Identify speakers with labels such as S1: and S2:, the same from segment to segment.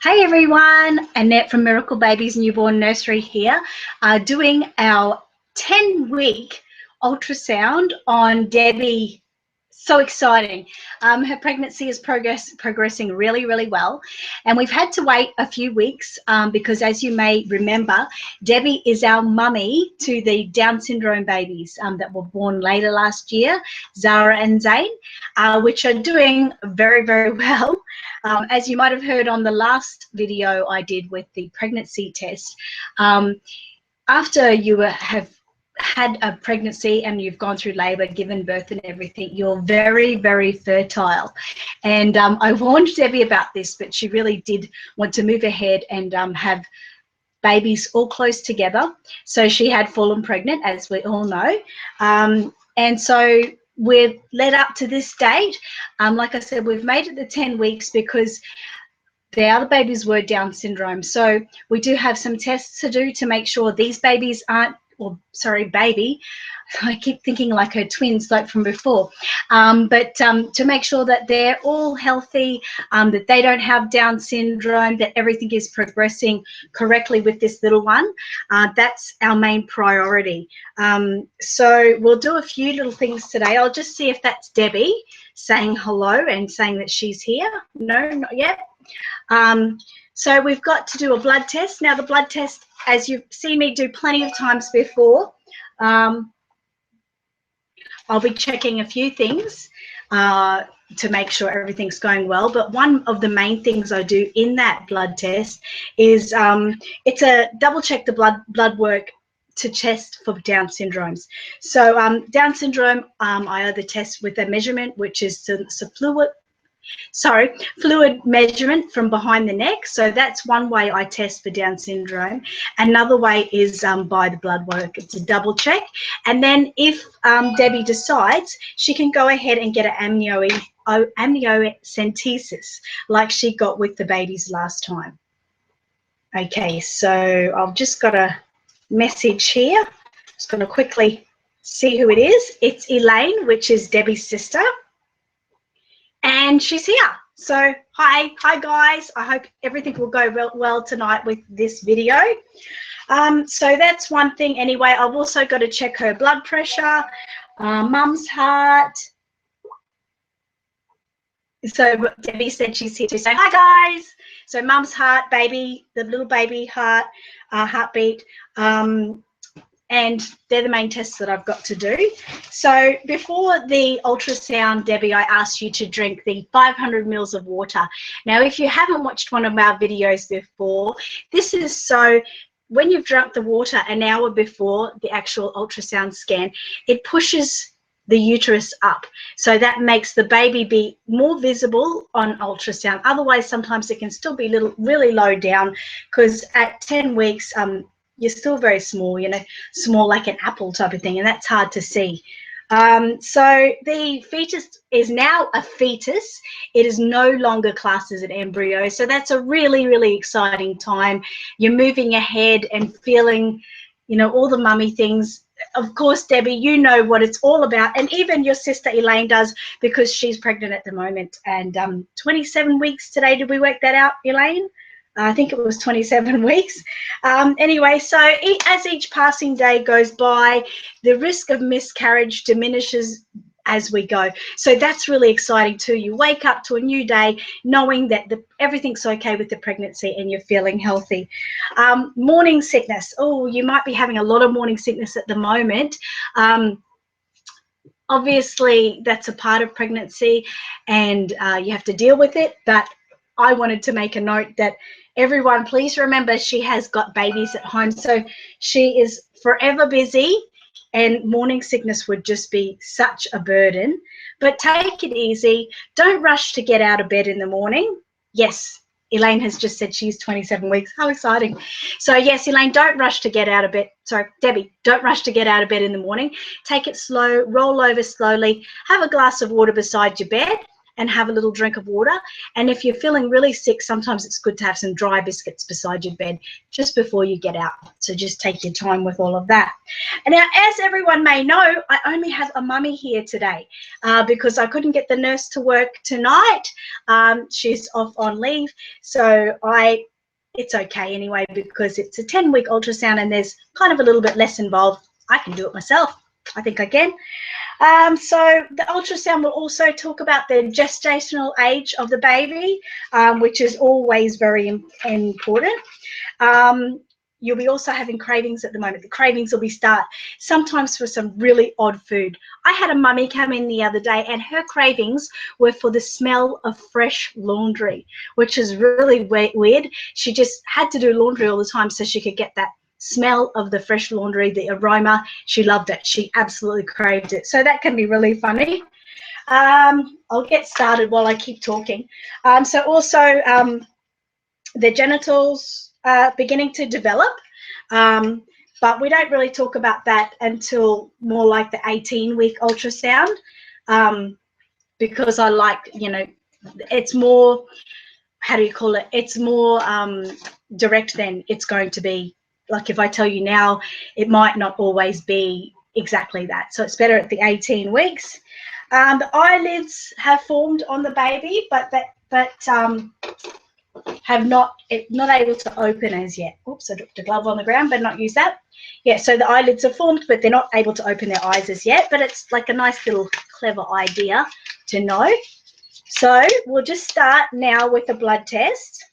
S1: Hey everyone, Annette from Miracle Babies Newborn Nursery here, doing our 10-week ultrasound on Debbie. So exciting. Her pregnancy is progressing really, really well. And we've had to wait a few weeks because, as you may remember, Debbie is our mummy to the Down syndrome babies that were born later last year, Zara and Zane, which are doing very, very well. As you might have heard on the last video I did with the pregnancy test, after you have had a pregnancy and you've gone through labor, given birth and everything, you're very, very fertile. And I warned Debbie about this, but she really did want to move ahead and have babies all close together. So she had fallen pregnant, as we all know. And so we've led up to this date. Like I said, we've made it the 10 weeks because the other babies were Down syndrome. So we do have some tests to do to make sure these babies aren't, or sorry, baby, I keep thinking like her twins, like from before, but to make sure that they're all healthy, that they don't have Down syndrome, that everything is progressing correctly with this little one. That's our main priority. So we'll do a few little things today. I'll just see if that's Debbie saying hello and saying that she's here. No, not yet. So we've got to do a blood test. Now the blood test, as you've seen me do plenty of times before, I'll be checking a few things to make sure everything's going well. But one of the main things I do in that blood test is it's a double check the blood work to test for Down syndromes. So Down syndrome, I either test with a measurement, which is the fluid measurement from behind the neck. So that's one way I test for Down syndrome. Another way is by the blood work. It's a double check. And then if Debbie decides, she can go ahead and get an amniocentesis like she got with the babies last time. Okay, so I've just got a message here. Just going to quickly see who it is. It's Elaine, which is Debbie's sister. And she's here. So hi guys. I hope everything will go well tonight with this video. So that's one thing anyway. I've also got to check her blood pressure, mum's heart. So Debbie said she's here to say hi guys. So mum's heart, baby, the little baby heart, heartbeat. And they're the main tests that I've got to do. So before the ultrasound, Debbie, I asked you to drink the 500 mils of water. Now, if you haven't watched one of our videos before, this is so when you've drunk the water an hour before the actual ultrasound scan, it pushes the uterus up. So that makes the baby be more visible on ultrasound. Otherwise, sometimes it can still be really low down because at 10 weeks, you're still very small, you know, small like an apple type of thing, and that's hard to see. So the fetus is now a fetus. It is no longer classed as an embryo. So that's a really, really exciting time. You're moving ahead and feeling, you know, all the mummy things. Of course, Debbie, you know what it's all about. And even your sister Elaine does because she's pregnant at the moment. And 27 weeks today, did we work that out, Elaine? I think it was 27 weeks. Anyway, so as each passing day goes by, the risk of miscarriage diminishes as we go. So that's really exciting too. You wake up to a new day knowing that everything's okay with the pregnancy and you're feeling healthy. Morning sickness. Oh, you might be having a lot of morning sickness at the moment. Obviously, that's a part of pregnancy and you have to deal with it, but I wanted to make a note that everyone, please remember she has got babies at home. So she is forever busy and morning sickness would just be such a burden. But take it easy. Don't rush to get out of bed in the morning. Yes, Elaine has just said she's 27 weeks. How exciting. So yes, Elaine, don't rush to get out of bed. Sorry, Debbie, don't rush to get out of bed in the morning. Take it slow, roll over slowly, have a glass of water beside your bed. and have a little drink of water. And if you're feeling really sick, sometimes it's good to have some dry biscuits beside your bed just before you get out. So just take your time with all of that. And now, as everyone may know, I only have a mummy here today because I couldn't get the nurse to work tonight. She's off on leave. So it's okay anyway, because it's a 10-week ultrasound and there's kind of a little bit less involved. I can do it myself. I think I can. So the ultrasound will also talk about the gestational age of the baby, which is always very important. You'll be also having cravings at the moment. The cravings will be sometimes for some really odd food. I had a mummy come in the other day and her cravings were for the smell of fresh laundry, which is really weird. She just had to do laundry all the time so she could get that smell of the fresh laundry, the aroma. She loved it. She absolutely craved it. So that can be really funny. I'll get started while I keep talking. So also the genitals beginning to develop, but we don't really talk about that until more like the 18-week ultrasound, because I like, it's more, how do you call it? It's more direct than it's going to be. Like if I tell you now, it might not always be exactly that. So it's better at the 18 weeks. The eyelids have formed on the baby, but have not able to open as yet. Oops, I dropped a glove on the ground, but not use that. Yeah, so the eyelids are formed, but they're not able to open their eyes as yet. But it's like a nice little clever idea to know. So we'll just start now with a blood test.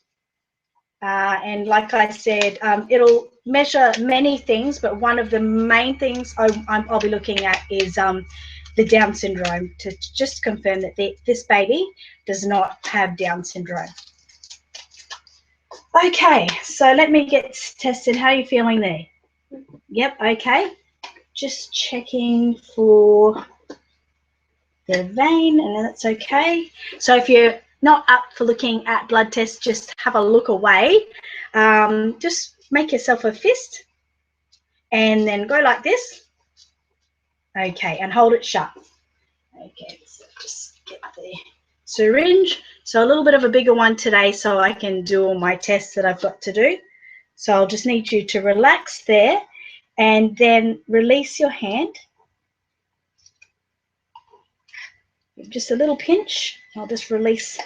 S1: And like I said, it'll measure many things, but one of the main things I'll be looking at is the Down syndrome, to just confirm that this baby does not have Down syndrome. Okay, so let me get tested. How are you feeling there? Yep, okay. Just checking for the vein, and that's okay. So if you're not up for looking at blood tests, just have a look away. Just make yourself a fist and then go like this. Okay, and hold it shut. Okay, so just get the syringe. So a little bit of a bigger one today so I can do all my tests that I've got to do. So I'll just need you to relax there and then release your hand. Just a little pinch. I'll just release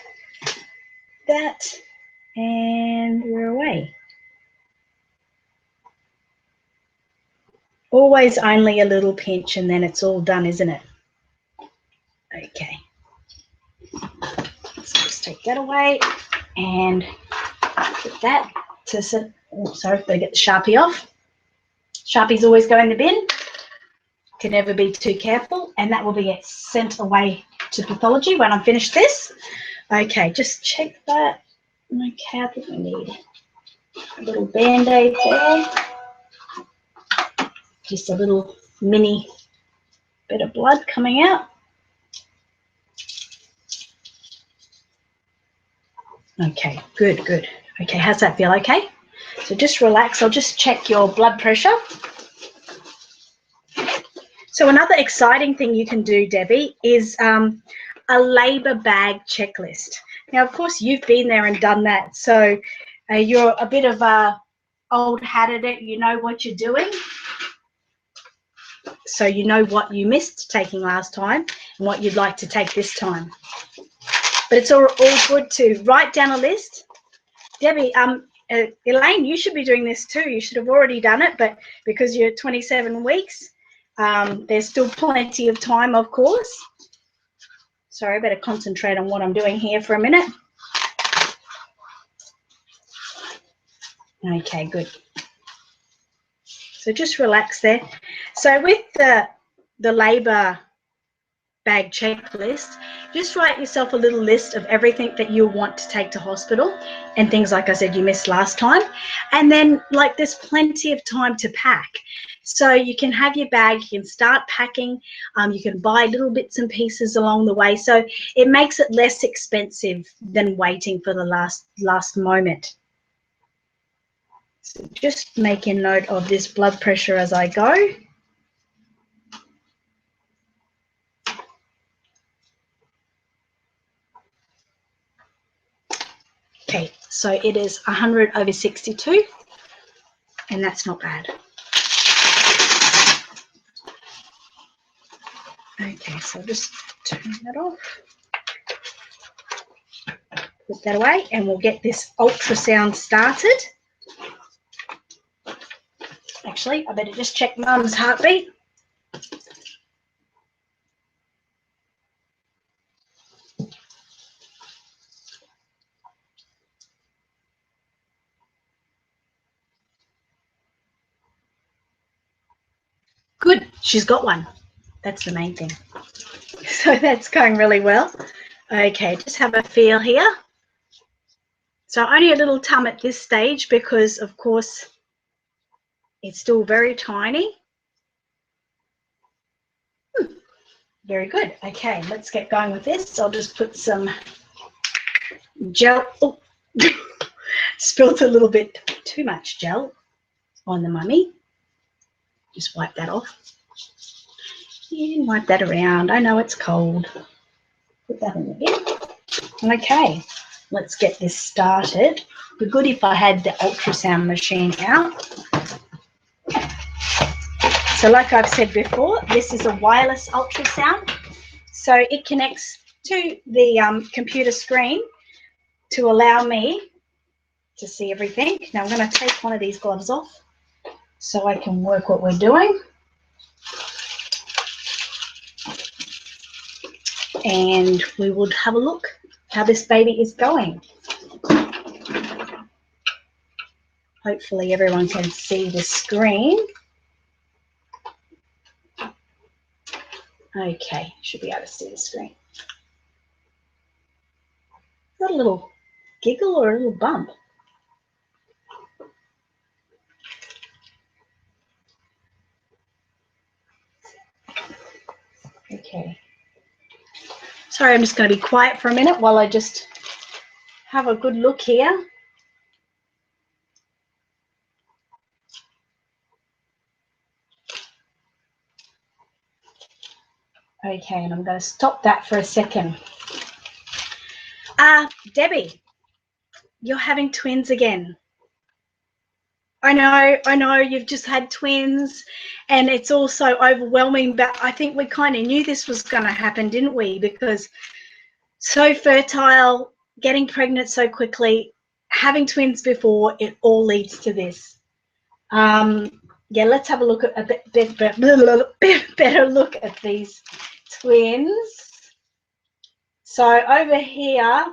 S1: that and we're away. Always only a little pinch and then it's all done, isn't it? Okay. So just take that away and put that to sit. Oh, sorry, better get the Sharpie off. Sharpies always go in the bin. Can never be too careful, and that will be sent away to pathology when I'm finished this. Okay, just check that. Okay, I think we need a little band-aid there. Just a little mini bit of blood coming out. Okay, good, good. Okay, how's that feel? Okay, so just relax. I'll just check your blood pressure. So another exciting thing you can do, Debbie, is a labour bag checklist. Now, of course, you've been there and done that, so you're a bit of a old hat at it. You know what you're doing, so you know what you missed taking last time and what you'd like to take this time. But it's all good to write down a list. Debbie, Elaine, you should be doing this too. You should have already done it, but because you're 27 weeks, there's still plenty of time, of course. Sorry, I better concentrate on what I'm doing here for a minute. Okay, good. So just relax there. So with the labour bag checklist, just write yourself a little list of everything that you want to take to hospital and things, like I said, you missed last time. And then, like, there's plenty of time to pack. So you can have your bag, you can start packing, you can buy little bits and pieces along the way. So it makes it less expensive than waiting for the last moment. So just making note of this blood pressure as I go. Okay, so it is 100/62, and that's not bad. Okay, so I'll just turn that off. Put that away, and we'll get this ultrasound started. Actually, I better just check Mum's heartbeat. Good, she's got one. That's the main thing. So that's going really well. Okay, just have a feel here. So only a little tum at this stage because, of course, it's still very tiny. Very good. Okay, let's get going with this. I'll just put some gel. Oh, spilled a little bit too much gel on the mummy. Just wipe that off. And wipe that around. I know it's cold. Put that in the bin. Okay, let's get this started. It'd be good if I had the ultrasound machine out. So like I've said before, this is a wireless ultrasound. So it connects to the computer screen to allow me to see everything. Now I'm going to take one of these gloves off so I can work what we're doing. And we would have a look how this baby is going. Hopefully everyone can see the screen. Okay, should be able to see the screen. Got a little giggle or a little bump? Okay. Sorry, I'm just going to be quiet for a minute while I just have a good look here. Okay, and I'm going to stop that for a second. Debbie, you're having twins again. I know, you've just had twins and it's all so overwhelming, but I think we kind of knew this was going to happen, didn't we? Because so fertile, getting pregnant so quickly, having twins before, it all leads to this. Yeah, let's have a look at a better look at these twins. So over here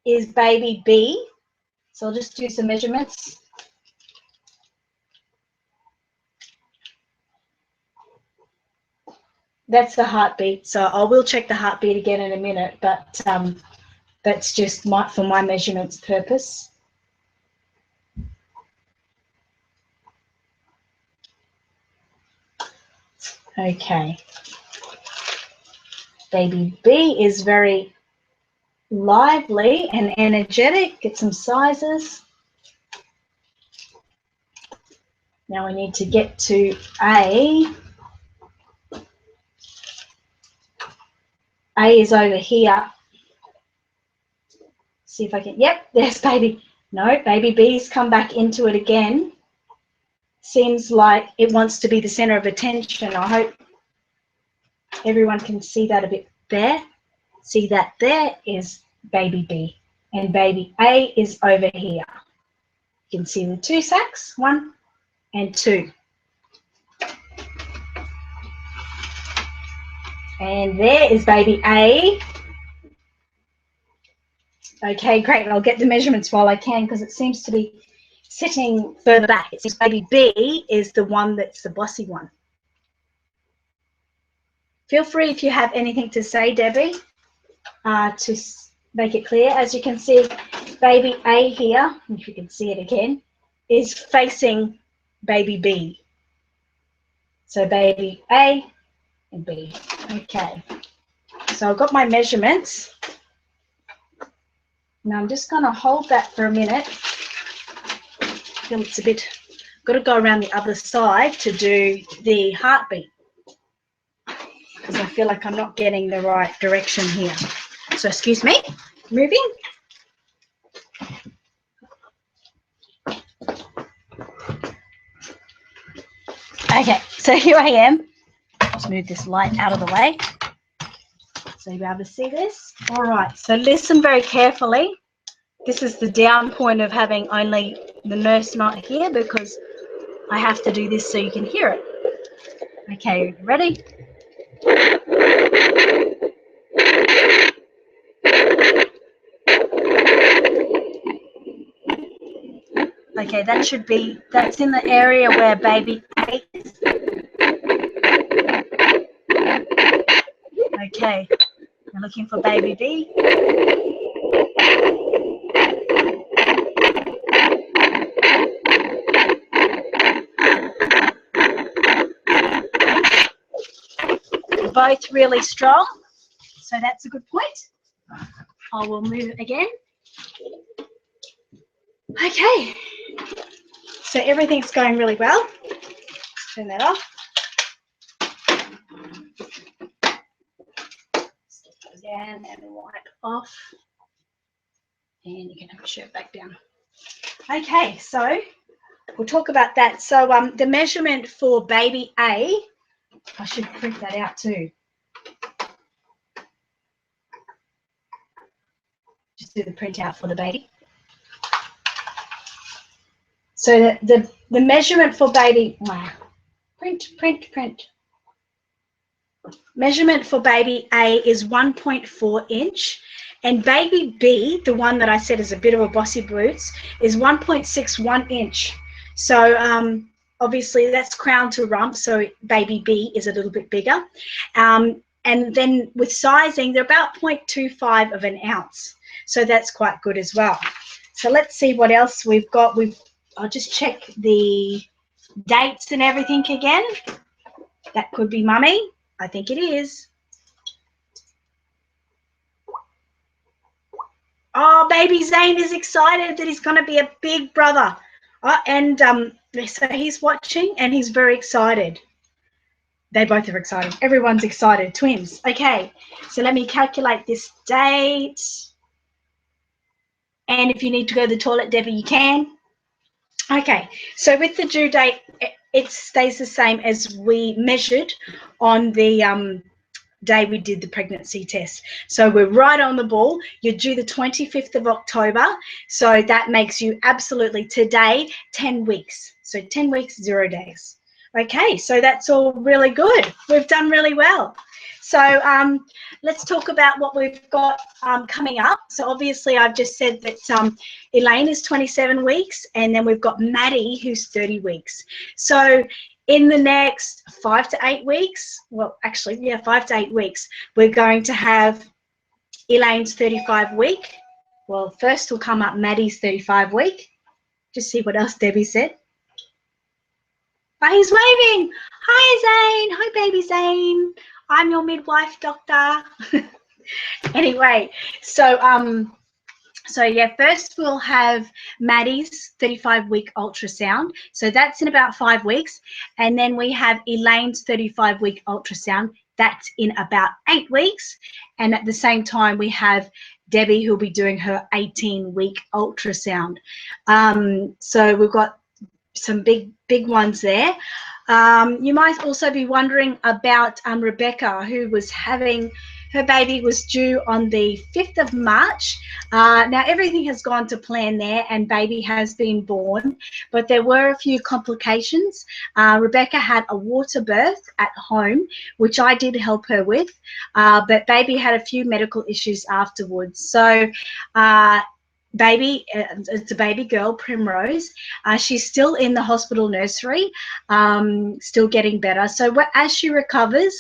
S1: is baby B. So I'll just do some measurements. That's the heartbeat. So I will check the heartbeat again in a minute, but that's just for my measurements purpose. Okay. Baby B is very lively and energetic. Get some sizes. Now we need to get to A. A is over here. See if I can, yep, there's baby. No, baby B's come back into it again. Seems like it wants to be the center of attention. I hope everyone can see that a bit there. See that there is baby B and baby A is over here. You can see the two sacs, 1 and 2. And there is baby A. Okay, great. I'll get the measurements while I can because it seems to be sitting further back. It seems baby B is the one that's the bossy one. Feel free if you have anything to say, Debbie, to make it clear. As you can see, baby A here, if you can see it again, is facing baby B. So baby A and B. Okay. So I've got my measurements. Now I'm just going to hold that for a minute. I feel it's a bit, got to go around the other side to do the heartbeat because I feel like I'm not getting the right direction here. So excuse me, moving. Okay, so here I am. Just move this light out of the way so you'll be able to see this. All right, so listen very carefully. This is the down point of having only the nurse not here, because I have to do this so you can hear it. Okay, ready? Okay, that's in the area where baby A is. Okay, you're looking for baby B. Both really strong, so that's a good point. I will move again. Okay, so everything's going really well. Turn that off. Down and wipe off. And you can have your shirt back down. Okay, so we'll talk about that. So the measurement for baby A, I should print that out too. Just do the printout for the baby. So the measurement for baby, wow, print. Measurement for baby A is 1.4 inch, and baby B, the one that I said is a bit of a bossy boots, is 1.61 inch. So obviously that's crown to rump, so baby B is a little bit bigger. And then with sizing, they're about 0.25 of an ounce. So that's quite good as well. So let's see what else we've got. I'll just check the dates and everything again. That could be mummy. I think it is. Oh, baby Zane is excited that he's going to be a big brother. And so he's watching and he's very excited. They both are excited. Everyone's excited. Twins. Okay, so let me calculate this date. And if you need to go to the toilet, Debbie, you can. Okay, so with the due date, it stays the same as we measured on the day we did the pregnancy test. So we're right on the ball. You're due the 25th of October. So that makes you absolutely today 10 weeks. So 10 weeks, 0 days. Okay, so that's all really good. We've done really well. So let's talk about what we've got coming up. So obviously I've just said that Elaine is 27 weeks, and then we've got Maddie who's 30 weeks. So in the next 5 to 8 weeks, well, actually, yeah, 5 to 8 weeks, we're going to have Elaine's 35 week. Well, first will come up Maddie's 35 week. Just see what else Debbie said. Oh, he's waving. Hi, Zane. Hi, baby Zane. I'm your midwife doctor. Anyway, so yeah, first we'll have Maddie's 35-week ultrasound. So that's in about 5 weeks. And then we have Elaine's 35-week ultrasound. That's in about 8 weeks. And at the same time, we have Debbie who'll be doing her 18-week ultrasound. So we've got some big ones there. You might also be wondering about Rebecca, who was having, her baby was due on the 5th of March. Now everything has gone to plan there and baby has been born, but there were a few complications. Rebecca had a water birth at home, which I did help her with, but baby had a few medical issues afterwards. So baby, it's a baby girl, Primrose. She's still in the hospital nursery, still getting better. So as she recovers,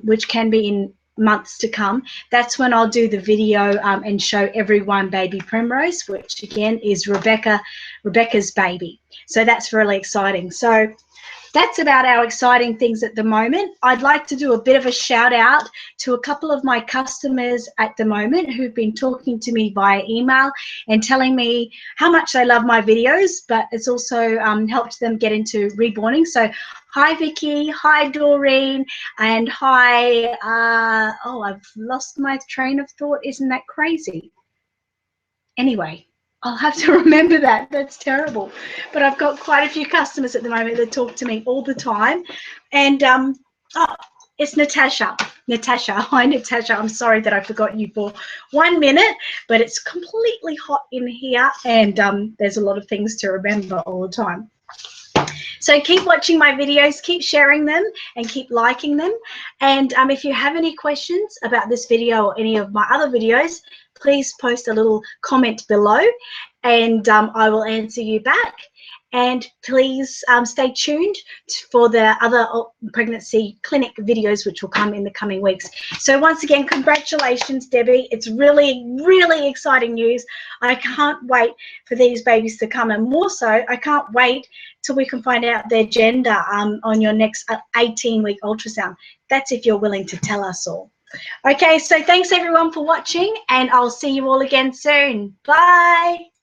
S1: which can be in months to come, that's when I'll do the video and show everyone baby Primrose, which again is Rebecca's baby. So that's really exciting. So that's about our exciting things at the moment. I'd like to do a bit of a shout out to a couple of my customers at the moment who've been talking to me via email and telling me how much they love my videos, but it's also helped them get into reborning. So hi Vicky, hi Doreen, and hi, oh, I've lost my train of thought. Isn't that crazy? Anyway, I'll have to remember that. That's terrible. But I've got quite a few customers at the moment that talk to me all the time. And oh, it's Natasha. Natasha. Hi, Natasha. I'm sorry that I forgot you for 1 minute, but it's completely hot in here, and there's a lot of things to remember all the time. So keep watching my videos, keep sharing them, and keep liking them. And if you have any questions about this video or any of my other videos, please post a little comment below, and I will answer you back. And please stay tuned for the other pregnancy clinic videos, which will come in the coming weeks. So once again, congratulations, Debbie. It's really, really exciting news. I can't wait for these babies to come, and more so, I can't wait till we can find out their gender on your next 18-week ultrasound. That's if you're willing to tell us all. Okay, so thanks everyone for watching, and I'll see you all again soon. Bye.